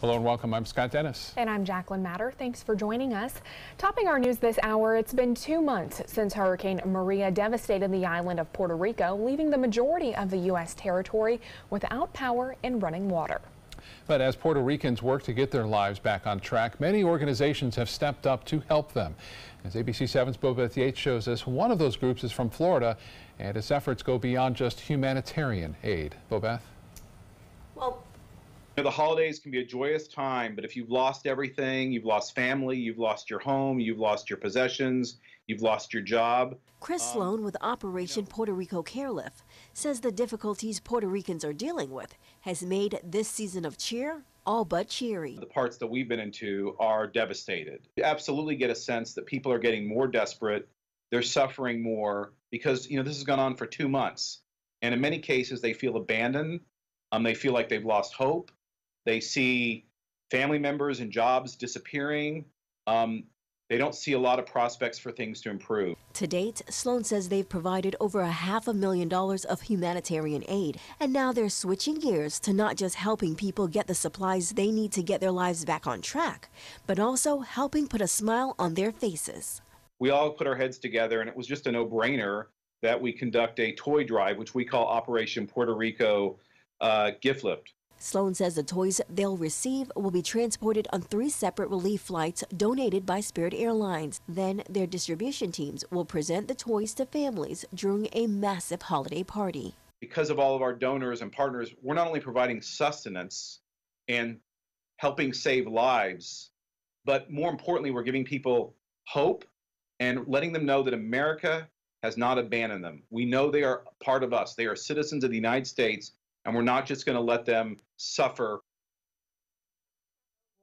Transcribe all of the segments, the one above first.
Hello and welcome. I'm Scott Dennis. And I'm Jacqueline Matter. Thanks for joining us. Topping our news this hour, it's been 2 months since Hurricane Maria devastated the island of Puerto Rico, leaving the majority of the U.S. territory without power and running water. But as Puerto Ricans work to get their lives back on track, many organizations have stepped up to help them. As ABC 7's Bobeth Yates shows us, one of those groups is from Florida, and its efforts go beyond just humanitarian aid. Bobeth? Well, the holidays can be a joyous time, but if you've lost everything, you've lost family, you've lost your home, you've lost your possessions, you've lost your job. Chris Sloan with Operation Puerto Rico Carelift says the difficulties Puerto Ricans are dealing with has made this season of cheer all but cheery. The parts that we've been into are devastated. You absolutely get a sense that people are getting more desperate. They're suffering more because, this has gone on for 2 months. And in many cases, they feel abandoned. They feel like they've lost hope. They see family members and jobs disappearing. They don't see a lot of prospects for things to improve. To date, Sloan says they've provided over $500,000 of humanitarian aid, and now they're switching gears to not just helping people get the supplies they need to get their lives back on track, but also helping put a smile on their faces. We all put our heads together, and it was just a no-brainer that we conduct a toy drive, which we call Operation Puerto Rico Gift Lift. Sloan says the toys they'll receive will be transported on 3 separate relief flights donated by Spirit Airlines. Then their distribution teams will present the toys to families during a massive holiday party. Because of all of our donors and partners, we're not only providing sustenance and helping save lives, but more importantly, we're giving people hope and letting them know that America has not abandoned them. We know they are part of us. They are citizens of the United States, and we're not just going to let them suffer.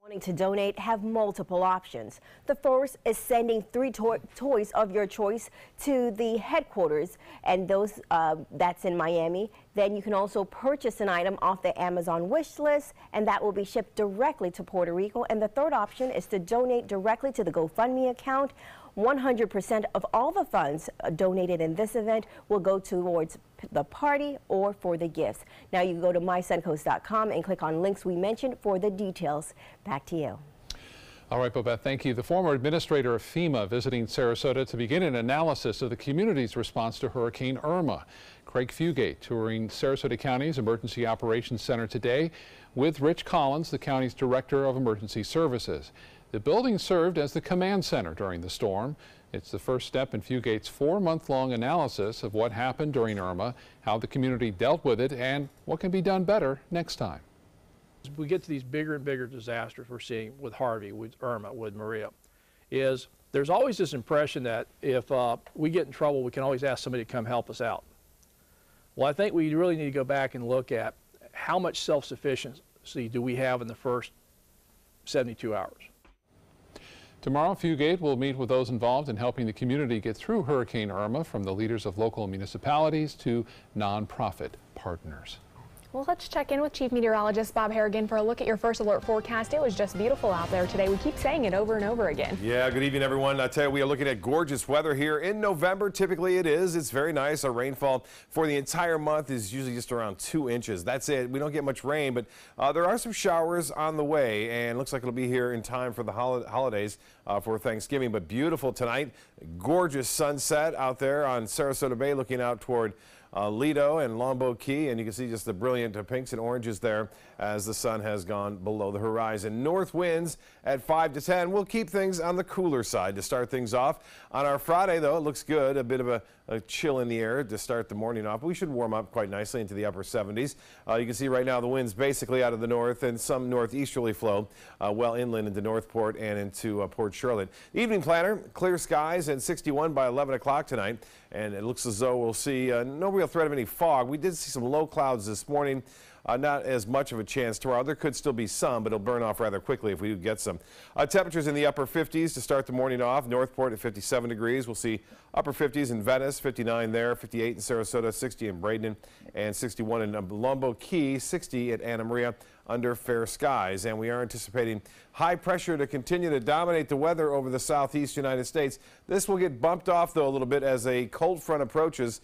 Wanting to donate have multiple options. The first is sending 3 toys of your choice to the headquarters, and those that's in Miami. Then you can also purchase an item off the Amazon wish list, and that will be shipped directly to Puerto Rico. And the third option is to donate directly to the GoFundMe account. 100% of all the funds donated in this event will go towards the party or for the gifts. Now you can go to mysuncoast.com and click on links we mentioned for the details. Back to you. All right, Bobeth, thank you. The former administrator of FEMA visiting Sarasota to begin an analysis of the community's response to Hurricane Irma. Craig Fugate touring Sarasota County's Emergency Operations Center today with Rich Collins, the county's Director of Emergency Services. The building served as the command center during the storm. It's the first step in Fugate's 4-month-long analysis of what happened during Irma, how the community dealt with it, and what can be done better next time. As we get to these bigger and bigger disasters we're seeing with Harvey, with Irma, with Maria, is there's always this impression that if we get in trouble, we can always ask somebody to come help us out. Well, I think we really need to go back and look at how much self-sufficiency do we have in the first 72 hours. Tomorrow, Fugate will meet with those involved in helping the community get through Hurricane Irma, from the leaders of local municipalities to nonprofit partners. Well, let's check in with Chief Meteorologist Bob Harrigan for a look at your first alert forecast. It was just beautiful out there today. We keep saying it over and over again. Yeah, good evening, everyone. I tell you, we are looking at gorgeous weather here in November. Typically it is. It's very nice. Our rainfall for the entire month is usually just around 2 inches. That's it. We don't get much rain, but there are some showers on the way, and looks like it'll be here in time for the holidays for Thanksgiving. But beautiful tonight. Gorgeous sunset out there on Sarasota Bay, looking out toward Lido and Longboat Key, and you can see just the brilliant pinks and oranges there as the sun has gone below the horizon. North winds at 5 to 10 will keep things on the cooler side to start things off. On our Friday, though, it looks good. A bit of a chill in the air to start the morning off. We should warm up quite nicely into the upper 70s. You can see right now the winds basically out of the north and some northeasterly flow well inland into Northport and into Port Charlotte. The evening planner, clear skies and 61 by 11 o'clock tonight, and it looks as though we'll see no real threat of any fog. We did see some low clouds this morning. Not as much of a chance tomorrow. There could still be some, but it'll burn off rather quickly if we do get some. Temperatures in the upper 50s to start the morning off. Northport at 57 degrees. We'll see upper 50s in Venice, 59 there, 58 in Sarasota, 60 in Braden, and 61 in Longboat Key, 60 at Anna Maria under fair skies. And we are anticipating high pressure to continue to dominate the weather over the southeast United States. This will get bumped off, though, a little bit as a cold front approaches.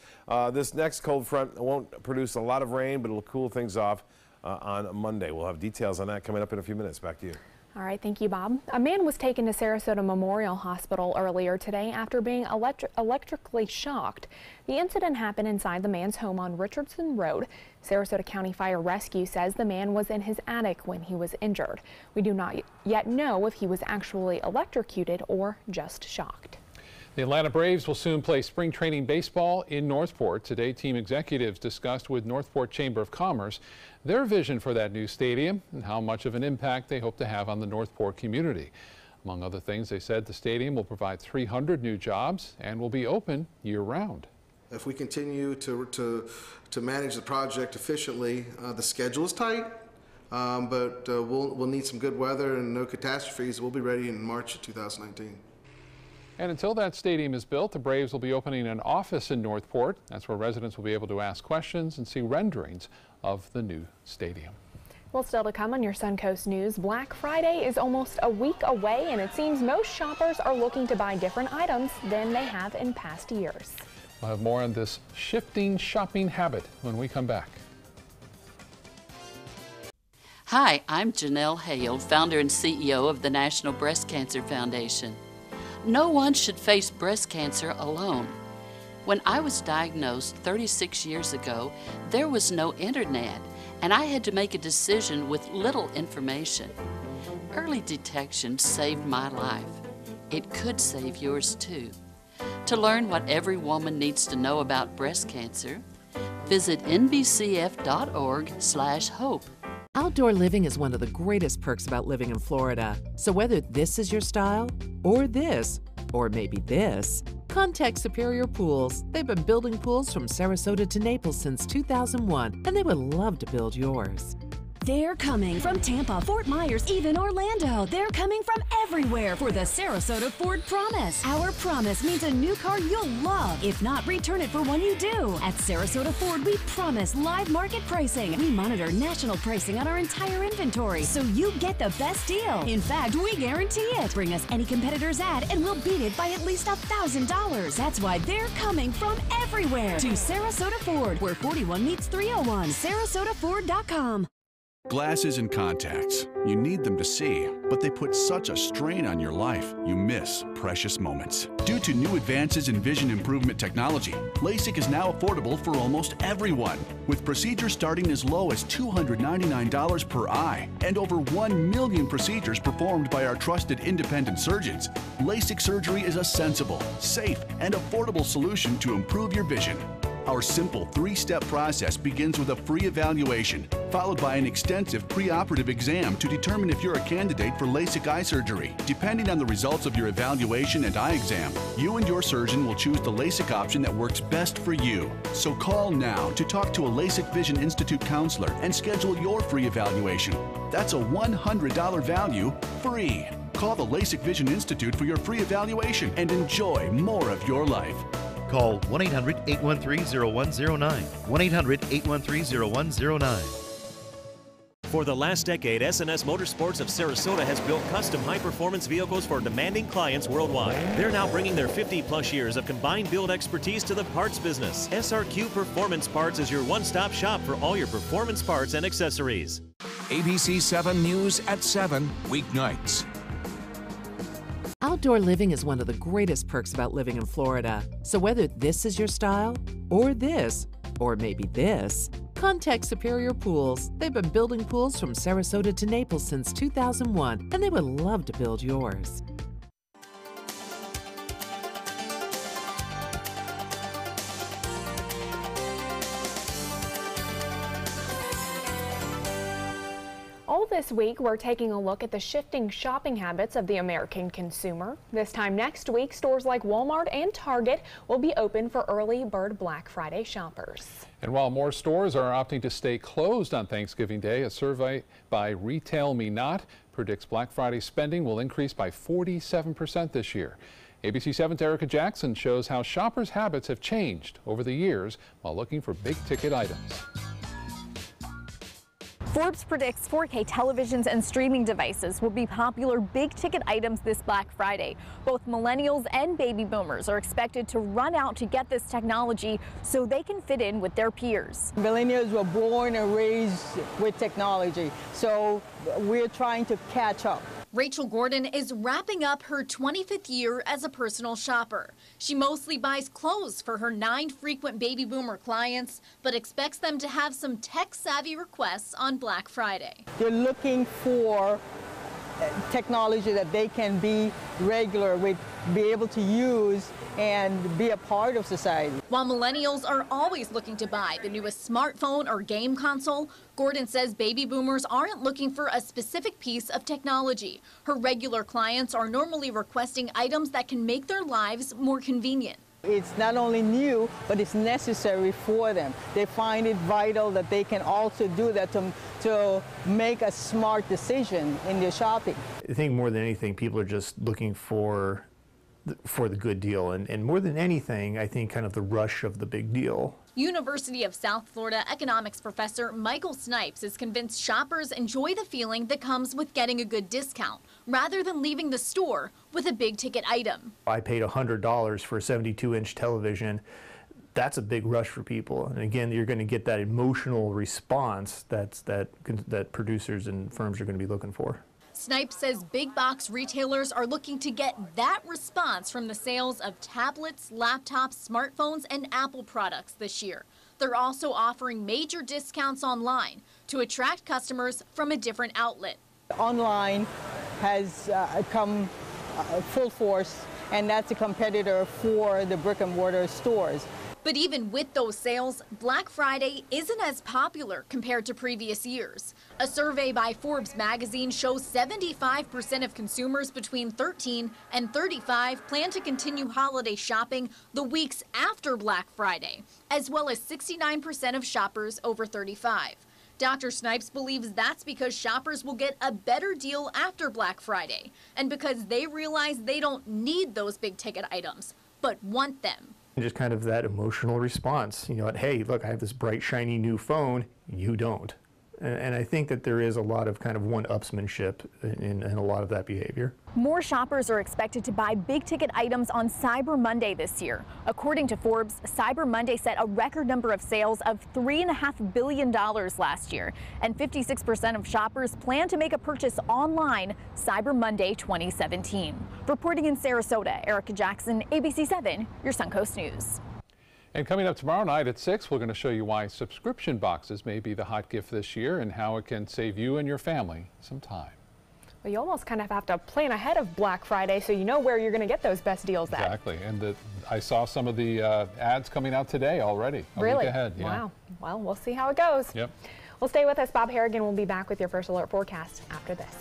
This next cold front won't produce a lot of rain, but it'll cool things off on Monday. We'll have details on that coming up in a few minutes. Back to you. All right, thank you, Bob. A man was taken to Sarasota Memorial Hospital earlier today after being electrically shocked. The incident happened inside the man's home on Richardson Road. Sarasota County Fire Rescue says the man was in his attic when he was injured. We do not yet know if he was actually electrocuted or just shocked. The Atlanta Braves will soon play spring training baseball in Northport. Today, team executives discussed with Northport Chamber of Commerce their vision for that new stadium and how much of an impact they hope to have on the Northport community. Among other things, they said the stadium will provide 300 new jobs and will be open year-round. If we continue to manage the project efficiently, the schedule is tight, but we'll need some good weather and no catastrophes. We'll be ready in March of 2019. And until that stadium is built, the Braves will be opening an office in Northport. That's where residents will be able to ask questions and see renderings of the new stadium. Well, still to come on your Suncoast News, Black Friday is almost a week away, and it seems most shoppers are looking to buy different items than they have in past years. We'll have more on this shifting shopping habit when we come back. Hi, I'm Janelle Hale, founder and CEO of the National Breast Cancer Foundation. No one should face breast cancer alone. When I was diagnosed 36 years ago, there was no internet, and I had to make a decision with little information. Early detection saved my life. It could save yours too. To learn what every woman needs to know about breast cancer, visit nbcf.org/hope. Outdoor living is one of the greatest perks about living in Florida. So whether this is your style, or this, or maybe this, contact Superior Pools. They've been building pools from Sarasota to Naples since 2001, and they would love to build yours. They're coming from Tampa, Fort Myers, even Orlando. They're coming from everywhere for the Sarasota Ford Promise. Our promise means a new car you'll love. If not, return it for one you do. At Sarasota Ford, we promise live market pricing. We monitor national pricing on our entire inventory, so you get the best deal. In fact, we guarantee it. Bring us any competitor's ad, and we'll beat it by at least $1,000. That's why they're coming from everywhere to Sarasota Ford, where 41 meets 301. SarasotaFord.com. Glasses and contacts. You need them to see, but they put such a strain on your life, you miss precious moments. Due to new advances in vision improvement technology, LASIK is now affordable for almost everyone, with procedures starting as low as $299 per eye and over 1 million procedures performed by our trusted independent surgeons. LASIK surgery is a sensible, safe, and affordable solution to improve your vision. Our simple 3-step process begins with a free evaluation, followed by an extensive preoperative exam to determine if you're a candidate for LASIK eye surgery. Depending on the results of your evaluation and eye exam, you and your surgeon will choose the LASIK option that works best for you. So call now to talk to a LASIK Vision Institute counselor and schedule your free evaluation. That's a $100 value, free. Call the LASIK Vision Institute for your free evaluation and enjoy more of your life. Call 1-800-813-0109. 1-800-813-0109. For the last decade, SNS Motorsports of Sarasota has built custom high-performance vehicles for demanding clients worldwide. They're now bringing their 50-plus years of combined build expertise to the parts business. SRQ Performance Parts is your one-stop shop for all your performance parts and accessories. ABC 7 News at 7, weeknights. Outdoor living is one of the greatest perks about living in Florida. So whether this is your style, or this, or maybe this, contact Superior Pools. They've been building pools from Sarasota to Naples since 2001, and they would love to build yours. This week, we're taking a look at the shifting shopping habits of the American consumer. This time next week, stores like Walmart and Target will be open for early bird Black Friday shoppers. And while more stores are opting to stay closed on Thanksgiving Day, a survey by Retail Me Not predicts Black Friday spending will increase by 47% this year. ABC 7's Erica Jackson shows how shoppers' habits have changed over the years while looking for big-ticket items. Forbes predicts 4K televisions and streaming devices will be popular big-ticket items this Black Friday. Both millennials and baby boomers are expected to run out to get this technology so they can fit in with their peers. Millennials were born and raised with technology, so we're trying to catch up. Rachel Gordon is wrapping up her 25th year as a personal shopper. She mostly buys clothes for her 9 frequent baby boomer clients, but expects them to have some tech-savvy requests on Black Friday. They're looking for technology that they can be regular with, be able to use and be a part of society. While millennials are always looking to buy the newest smartphone or game console, Gordon says baby boomers aren't looking for a specific piece of technology. Her regular clients are normally requesting items that can make their lives more convenient. It's not only new, but it's necessary for them. They find it vital that they can also do that to make a smart decision in their shopping. I think more than anything, people are just looking for the good deal. And more than anything, I think kind of the rush of the big deal. University of South Florida economics professor Michael Snipes is convinced shoppers enjoy the feeling that comes with getting a good discount, rather than leaving the store with a big-ticket item. I paid $100 for a 72-inch television. That's a big rush for people. And again, you're going to get that emotional response that producers and firms are going to be looking for. Snipes says big box retailers are looking to get that response from the sales of tablets, laptops, smartphones, and Apple products this year. They're also offering major discounts online to attract customers from a different outlet. Online has come full force, and that's a competitor for the brick and mortar stores. But even with those sales, Black Friday isn't as popular compared to previous years. A survey by Forbes magazine shows 75% of consumers between 13 and 35 plan to continue holiday shopping the weeks after Black Friday, as well as 69% of shoppers over 35. Dr. Snipes believes that's because shoppers will get a better deal after Black Friday, and because they realize they don't need those big ticket items, but want them. Just kind of that emotional response, hey, look, I have this bright, shiny new phone, you don't. And I think that there is a lot of kind of one-upsmanship in a lot of that behavior. More shoppers are expected to buy big-ticket items on Cyber Monday this year. According to Forbes, Cyber Monday set a record number of sales of $3.5 billion last year, and 56% of shoppers plan to make a purchase online Cyber Monday 2017. Reporting in Sarasota, Erica Jackson, ABC 7, your Suncoast News. And coming up tomorrow night at 6, we're going to show you why subscription boxes may be the hot gift this year and how it can save you and your family some time. Well, you almost kind of have to plan ahead of Black Friday so you know where you're going to get those best deals at. Exactly. And I saw some of the ads coming out today already. Really? A week ahead. Yeah. Wow. Well, we'll see how it goes. Yep. Well, stay with us. Bob Harrigan will be back with your First Alert forecast after this.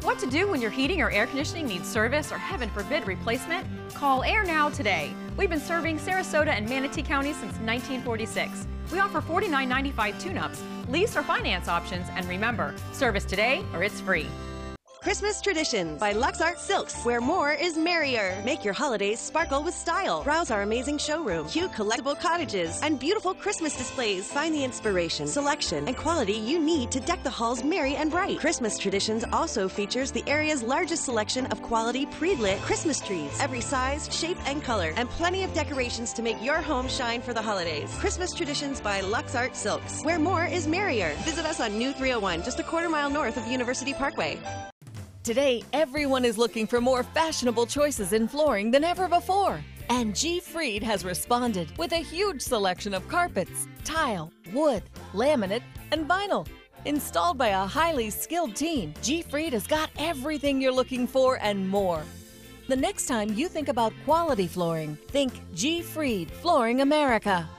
What to do when your heating or air conditioning needs service or, heaven forbid, replacement? Call Air Now today. We've been serving Sarasota and Manatee counties since 1946. We offer $49.95 tune-ups, lease or finance options, and remember, service today or it's free. Christmas Traditions by LuxArt Silks, where more is merrier. Make your holidays sparkle with style. Browse our amazing showroom, cute collectible cottages, and beautiful Christmas displays. Find the inspiration, selection, and quality you need to deck the halls merry and bright. Christmas Traditions also features the area's largest selection of quality pre-lit Christmas trees, every size, shape, and color, and plenty of decorations to make your home shine for the holidays. Christmas Traditions by LuxArt Silks, where more is merrier. Visit us on New 301, just a quarter-mile north of University Parkway. Today, everyone is looking for more fashionable choices in flooring than ever before. And G. Fried has responded with a huge selection of carpets, tile, wood, laminate, and vinyl. Installed by a highly skilled team, G. Fried has got everything you're looking for and more. The next time you think about quality flooring, think G. Fried Flooring America.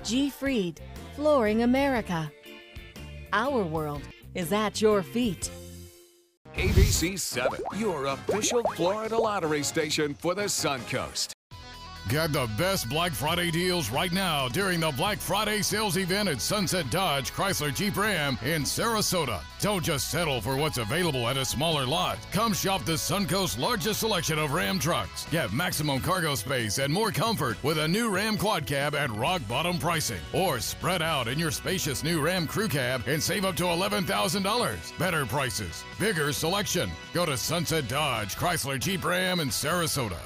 G. Fried Flooring America. Our world is at your feet. ABC 7, your official Florida lottery station for the Suncoast. Get the best Black Friday deals right now during the Black Friday sales event at Sunset Dodge Chrysler Jeep Ram in Sarasota. Don't just settle for what's available at a smaller lot. Come shop the Suncoast's largest selection of Ram trucks. Get maximum cargo space and more comfort with a new Ram Quad Cab at rock bottom pricing. Or spread out in your spacious new Ram Crew Cab and save up to $11,000. Better prices, bigger selection. Go to Sunset Dodge Chrysler Jeep Ram in Sarasota.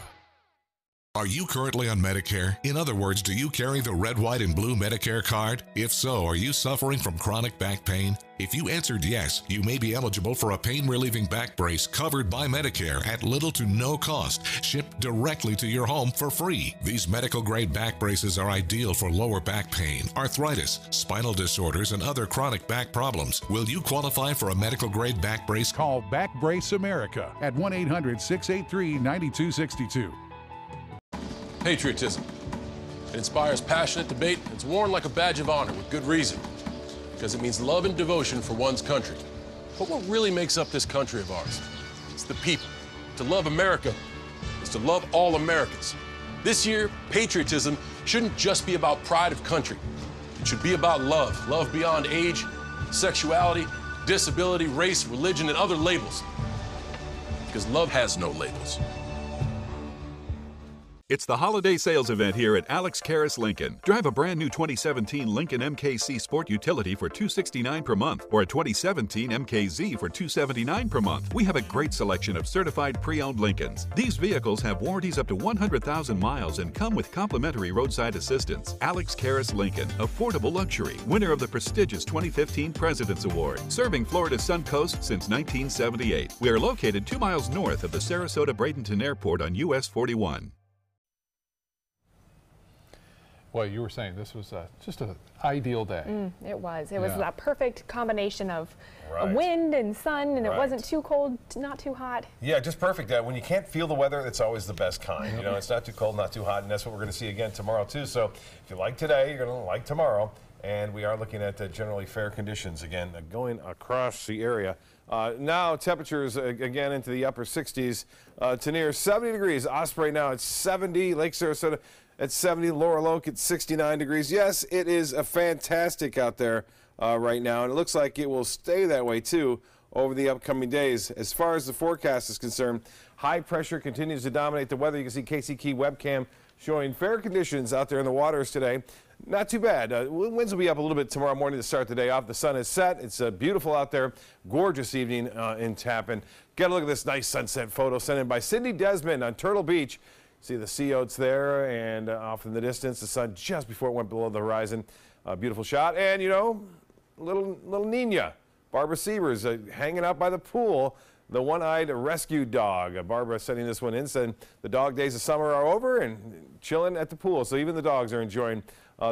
Are you currently on Medicare? In other words, do you carry the red, white, and blue Medicare card? If so, are you suffering from chronic back pain? If you answered yes, you may be eligible for a pain-relieving back brace covered by Medicare at little to no cost, shipped directly to your home for free. These medical-grade back braces are ideal for lower back pain, arthritis, spinal disorders, and other chronic back problems. Will you qualify for a medical-grade back brace? Call Back Brace America at 1-800-683-9262. Patriotism. It inspires passionate debate. It's worn like a badge of honor with good reason, because it means love and devotion for one's country. But what really makes up this country of ours? It's the people. To love America is to love all Americans. This year, patriotism shouldn't just be about pride of country. It should be about love. Love beyond age, sexuality, disability, race, religion, and other labels. Because love has no labels. It's the holiday sales event here at Alex Karras Lincoln. Drive a brand new 2017 Lincoln MKC Sport Utility for $269 per month or a 2017 MKZ for $279 per month. We have a great selection of certified pre-owned Lincolns. These vehicles have warranties up to 100,000 miles and come with complimentary roadside assistance. Alex Karras Lincoln, affordable luxury, winner of the prestigious 2015 President's Award, serving Florida's Suncoast since 1978. We are located 2 miles north of the Sarasota-Bradenton Airport on US 41. Well, you were saying this was just an ideal day. It was. It was that perfect combination of Right. wind and sun, and it Right. wasn't too cold, not too hot. Yeah, just perfect. When you can't feel the weather, it's always the best kind. You know, it's not too cold, not too hot, and that's what we're going to see again tomorrow, too. So if you like today, you're going to like tomorrow. And we are looking at generally fair conditions again going across the area. Now temperatures again into the upper 60s to near 70 degrees. Osprey now at 70, Lake Sarasota at 70, Laurel Oak at 69 degrees. Yes, it is a fantastic out there right now, and it looks like it will stay that way too over the upcoming days. As far as the forecast is concerned, high pressure continues to dominate the weather. You can see Casey Key webcam showing fair conditions out there in the waters today. Not too bad. Winds will be up a little bit tomorrow morning to start the day off. The sun is set. It's beautiful out there. Gorgeous evening in Tappan. Get a look at this nice sunset photo sent in by Cindy Desmond on Turtle Beach. See the sea oats there, and off in the distance, the sun just before it went below the horizon. Beautiful shot. And, you know, little Nina, Barbara Sievers, hanging out by the pool. The one-eyed rescue dog. Barbara sending this one in, saying the dog days of summer are over and chilling at the pool. So even the dogs are enjoying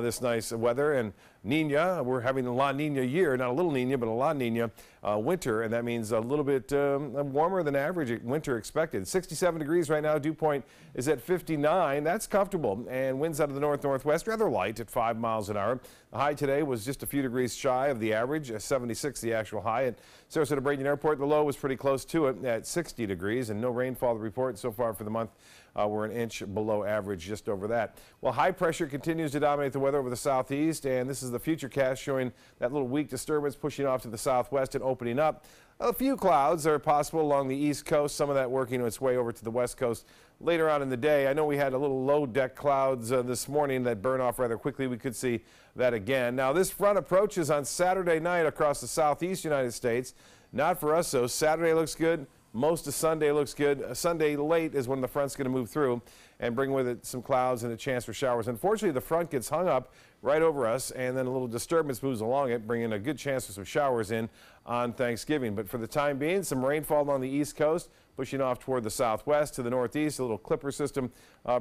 this nice weather. And Nina, we're having a La Nina year, not a little Nina, but a La Nina winter, and that means a little bit warmer than average winter expected. 67 degrees right now. Dew point is at 59. That's comfortable. And winds out of the north-northwest, rather light at 5 miles an hour. The high today was just a few degrees shy of the average, 76 the actual high. At Sarasota-Bradenton Airport, the low was pretty close to it at 60 degrees, and no rainfall to report so far for the month. We're an inch below average, just over that. Well, high pressure continues to dominate the weather over the southeast, and this is the Futurecast showing that little weak disturbance pushing off to the southwest and opening up. A few clouds are possible along the east coast, some of that working its way over to the west coast later on in the day. I know we had a little low deck clouds this morning that burn off rather quickly. We could see that again. Now, this front approaches on Saturday night across the southeast United States. Not for us, though. Saturday looks good. Most of Sunday looks good. Sunday late is when the front's going to move through and bring with it some clouds and a chance for showers. Unfortunately, the front gets hung up right over us, and then a little disturbance moves along it, bringing a good chance for some showers in on Thanksgiving. But for the time being, some rainfall on the east coast, pushing off toward the southwest to the northeast. A little clipper system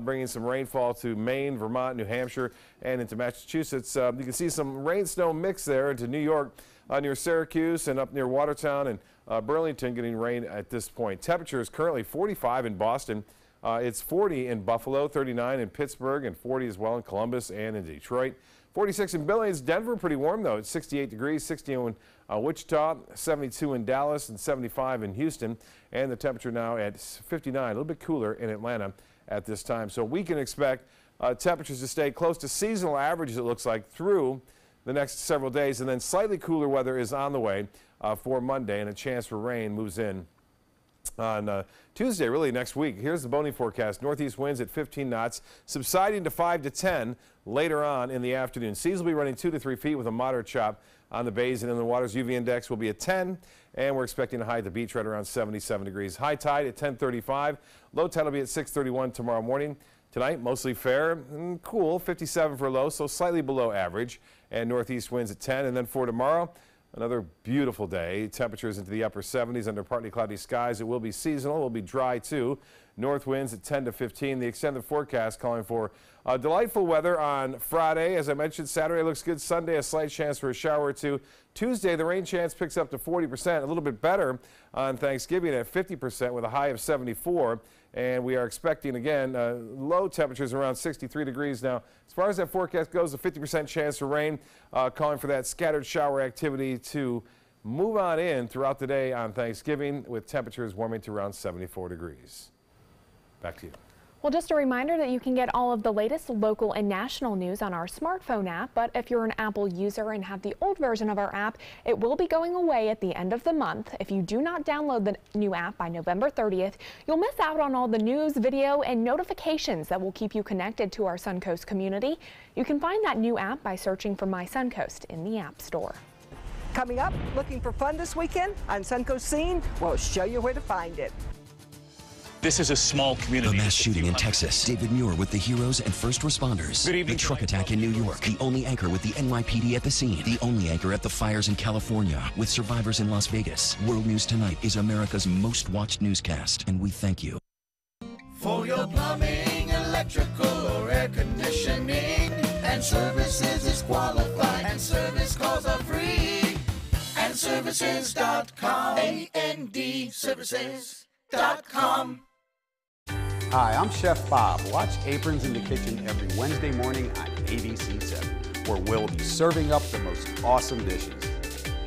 bringing some rainfall to Maine, Vermont, New Hampshire, and into Massachusetts. You can see some rain-snow mix there into New York near Syracuse and up near Watertown and Burlington getting rain at this point. Temperature is currently 45 in Boston. It's 40 in Buffalo, 39 in Pittsburgh, and 40 as well in Columbus and in Detroit. 46 in Billings. Denver, pretty warm, though. It's 68 degrees, 60 in Wichita, 72 in Dallas, and 75 in Houston. And the temperature now at 59, a little bit cooler in Atlanta at this time. So we can expect temperatures to stay close to seasonal averages, it looks like, through the next several days, and then slightly cooler weather is on the way for Monday, and a chance for rain moves in on Tuesday, really next week. Here's the Boney forecast. Northeast winds at 15 knots, subsiding to 5 to 10 later on in the afternoon. Seas will be running 2 to 3 feet with a moderate chop on the bays and in the waters. UV index will be at 10, and we're expecting a high at the beach right around 77 degrees. High tide at 10:35. Low tide will be at 6:31 tomorrow morning. Tonight, mostly fair and cool, 57 for low, so slightly below average, and northeast winds at 10. And then for tomorrow, another beautiful day. Temperatures into the upper 70s under partly cloudy skies. It will be seasonal. It will be dry, too. North winds at 10 to 15. The extended forecast calling for delightful weather on Friday. As I mentioned, Saturday looks good. Sunday, a slight chance for a shower or two. Tuesday, the rain chance picks up to 40%. A little bit better on Thanksgiving at 50% with a high of 74. And we are expecting, again, low temperatures around 63 degrees. Now, as far as that forecast goes, a 50% chance for rain, calling for that scattered shower activity to move on in throughout the day on Thanksgiving, with temperatures warming to around 74 degrees. Back to you. Well, just a reminder that you can get all of the latest local and national news on our smartphone app, but if you're an Apple user and have the old version of our app, it will be going away at the end of the month. If you do not download the new app by November 30th, you'll miss out on all the news, video, and notifications that will keep you connected to our Suncoast community. You can find that new app by searching for My Suncoast in the App Store. Coming up, looking for fun this weekend on Suncoast Scene? We'll show you where to find it. This is a small community. The mass shooting in Texas. David Muir with the heroes and first responders. Good evening. The truck attack in New York. The only anchor with the NYPD at the scene. The only anchor at the fires in California with survivors in Las Vegas. World News Tonight is America's most watched newscast, and we thank you. For your plumbing, electrical, or air conditioning, and services is qualified, and service calls are free. And services.com. AND services.com. Hi, I'm Chef Bob. Watch Aprons in the Kitchen every Wednesday morning on ABC7, where we'll be serving up the most awesome dishes.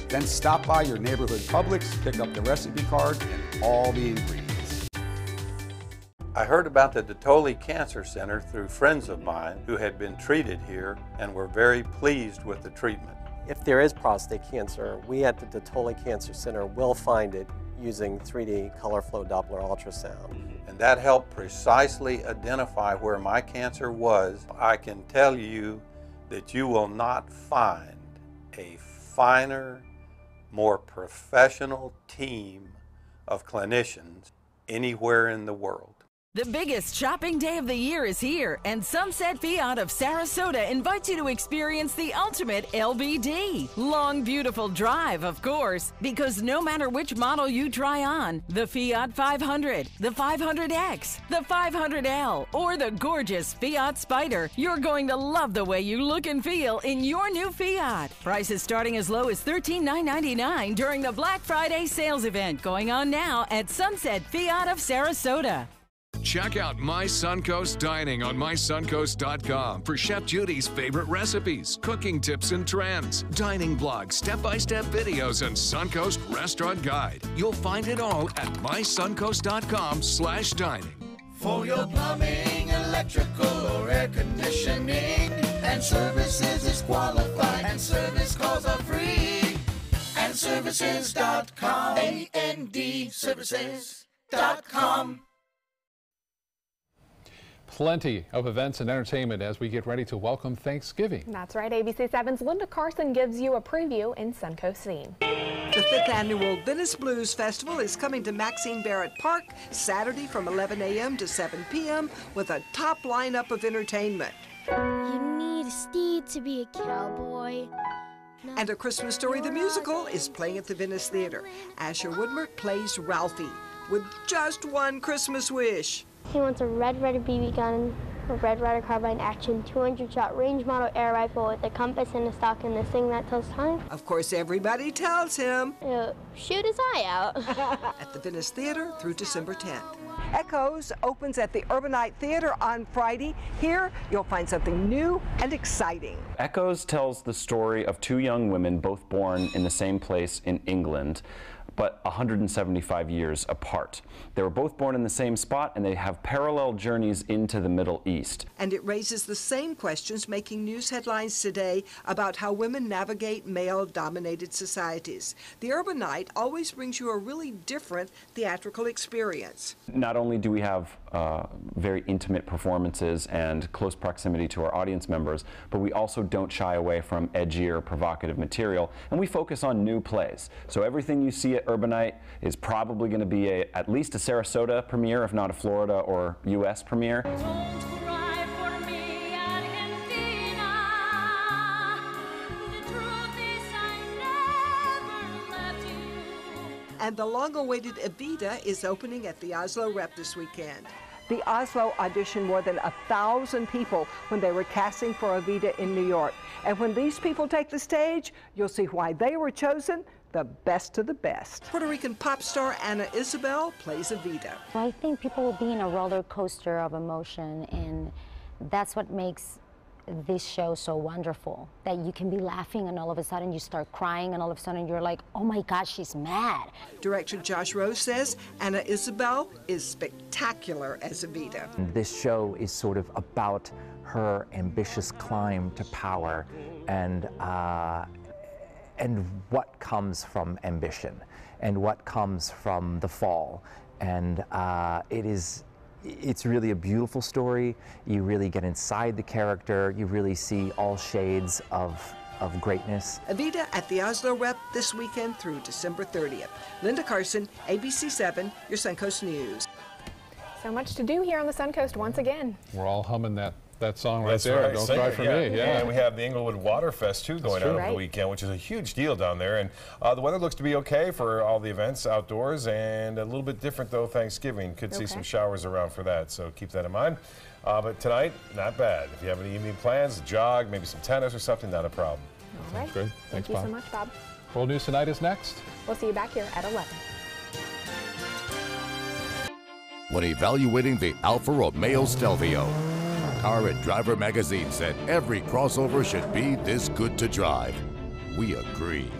Then stop by your neighborhood Publix, pick up the recipe card and all the ingredients. I heard about the Dotole Cancer Center through friends of mine who had been treated here and were very pleased with the treatment. If there is prostate cancer, we at the Dotole Cancer Center will find it using 3D color flow Doppler ultrasound. And that helped precisely identify where my cancer was. I can tell you that you will not find a finer, more professional team of clinicians anywhere in the world. The biggest shopping day of the year is here, and Sunset Fiat of Sarasota invites you to experience the ultimate LBD. Long, beautiful drive, of course, because no matter which model you try on, the Fiat 500, the 500X, the 500L, or the gorgeous Fiat Spider, you're going to love the way you look and feel in your new Fiat. Prices starting as low as $13,999 during the Black Friday sales event going on now at Sunset Fiat of Sarasota. Check out My Suncoast Dining on mysuncoast.com for Chef Judy's favorite recipes, cooking tips and trends, dining blogs, step-by-step videos, and Suncoast Restaurant Guide. You'll find it all at mysuncoast.com/dining. For your plumbing, electrical, or air conditioning, and services is qualified, and service calls are free. And services.com. AND services.com. Plenty of events and entertainment as we get ready to welcome Thanksgiving. That's right. ABC 7's Linda Carson gives you a preview in Suncoast Scene. The 5th Annual Venice Blues Festival is coming to Maxine Barrett Park Saturday from 11 a.m. to 7 p.m. with a top lineup of entertainment. You need a steed to be a cowboy. And A Christmas Story the Musical is playing at the Venice Theater. Asher Woodward plays Ralphie with just one Christmas wish. He wants a Red Ryder BB gun, a Red Ryder carbine action, 200-shot range model air rifle with a compass and a stock and this thing that tells time. Of course, everybody tells him. Shoot his eye out. At the Venice Theater through December 10th. Echoes opens at the Urbanite Theater on Friday. Here, you'll find something new and exciting. Echoes tells the story of two young women, both born in the same place in England. but 175 years apart. They were both born in the same spot, and they have parallel journeys into the Middle East. And it raises the same questions making news headlines today about how women navigate male-dominated societies. The Urban Night always brings you a really different theatrical experience. Not only do we have very intimate performances and close proximity to our audience members, but we also don't shy away from edgier, provocative material, and we focus on new plays. So everything you see at Urban Night is probably going to be at least a Sarasota premiere, if not a Florida or U.S. premiere. And the long-awaited Evita is opening at the Oslo Rep this weekend. The Oslo auditioned more than 1,000 people when they were casting for Evita in New York. And when these people take the stage, you'll see why they were chosen the best of the best. Puerto Rican pop star Ana Isabel plays Evita. I think people will be in a roller coaster of emotion, and that's what makes this show so wonderful, that you can be laughing and all of a sudden you start crying and all of a sudden you're like, oh my gosh, she's mad. Director Josh Rose says Ana Isabel is spectacular as Evita. This show is sort of about her ambitious climb to power and what comes from ambition and what comes from the fall. And it's really a beautiful story. You really get inside the character. You really see all shades of greatness. Evita at the Oslo Rep this weekend through December 30th. Linda Carson, ABC 7, your Suncoast News. So much to do here on the Suncoast once again. We're all humming that song right That's there. right. Don't Cry for Me. Yeah. And we have the Inglewood Waterfest too going on over the weekend, which is a huge deal down there. And the weather looks to be okay for all the events outdoors, and a little bit different though Thanksgiving. Could see some showers around for that, so keep that in mind. But tonight, not bad. If you have any evening plans, a jog, maybe some tennis or something, not a problem. All right. Good. Thank Thanks, you Bob. so much, Bob. World News Tonight is next. We'll see you back here at 11. When evaluating the Alfa Romeo Stelvio, Car and Driver magazine said every crossover should be this good to drive. We agree.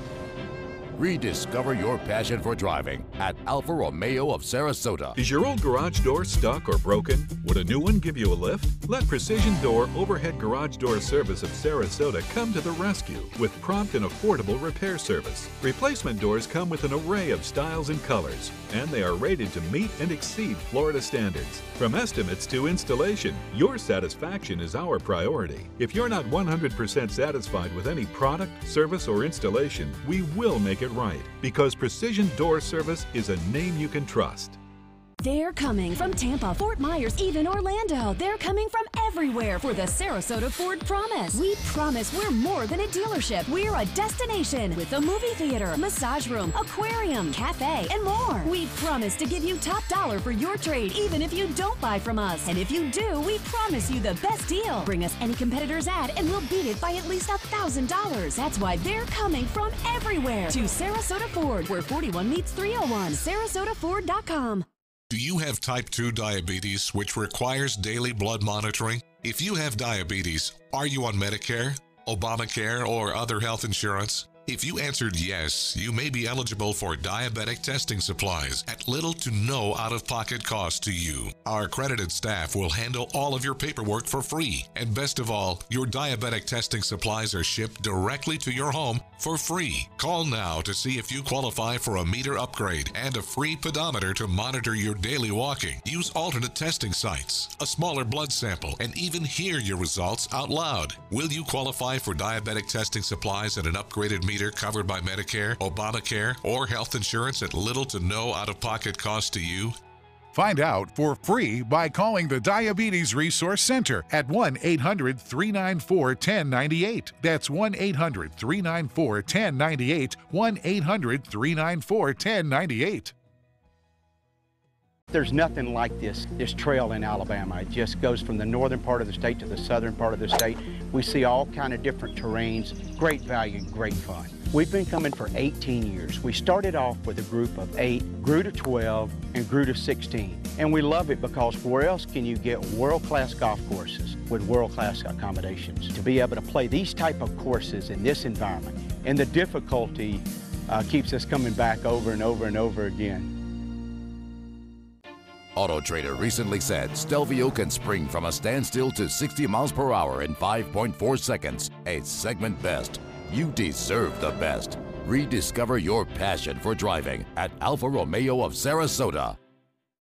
Rediscover your passion for driving at Alfa Romeo of Sarasota. Is your old garage door stuck or broken? Would a new one give you a lift? Let Precision Door Overhead Garage Door Service of Sarasota come to the rescue with prompt and affordable repair service. Replacement doors come with an array of styles and colors, and they are rated to meet and exceed Florida standards. From estimates to installation, your satisfaction is our priority. If you're not 100% satisfied with any product, service, or installation, we will make it right, because Precision Door Service is a name you can trust. They're coming from Tampa, Fort Myers, even Orlando. They're coming from everywhere for the Sarasota Ford Promise. We promise we're more than a dealership. We're a destination with a movie theater, massage room, aquarium, cafe, and more. We promise to give you top dollar for your trade, even if you don't buy from us. And if you do, we promise you the best deal. Bring us any competitor's ad and we'll beat it by at least $1,000. That's why they're coming from everywhere to Sarasota Ford, where 41 meets 301. SarasotaFord.com. Do you have type 2 diabetes, which requires daily blood monitoring? If you have diabetes, are you on Medicare, Obamacare, or other health insurance? If you answered yes, you may be eligible for diabetic testing supplies at little to no out-of-pocket cost to you. Our accredited staff will handle all of your paperwork for free. And best of all, your diabetic testing supplies are shipped directly to your home for free. Call now to see if you qualify for a meter upgrade and a free pedometer to monitor your daily walking. Use alternate testing sites, a smaller blood sample, and even hear your results out loud. Will you qualify for diabetic testing supplies and an upgraded meter covered by Medicare, Obamacare, or health insurance at little to no out-of-pocket cost to you? Find out for free by calling the Diabetes Resource Center at 1-800-394-1098. That's 1-800-394-1098, 1-800-394-1098. There's nothing like this trail in Alabama. It just goes from the northern part of the state to the southern part of the state. We see all kind of different terrains, great value, great fun. We've been coming for 18 years. We started off with a group of 8, grew to 12, and grew to 16. And we love it because where else can you get world-class golf courses with world-class accommodations? To be able to play these type of courses in this environment and the difficulty keeps us coming back over and over and over again. Auto Trader recently said Stelvio can spring from a standstill to 60 miles per hour in 5.4 seconds. A segment best. You deserve the best. Rediscover your passion for driving at Alfa Romeo of Sarasota.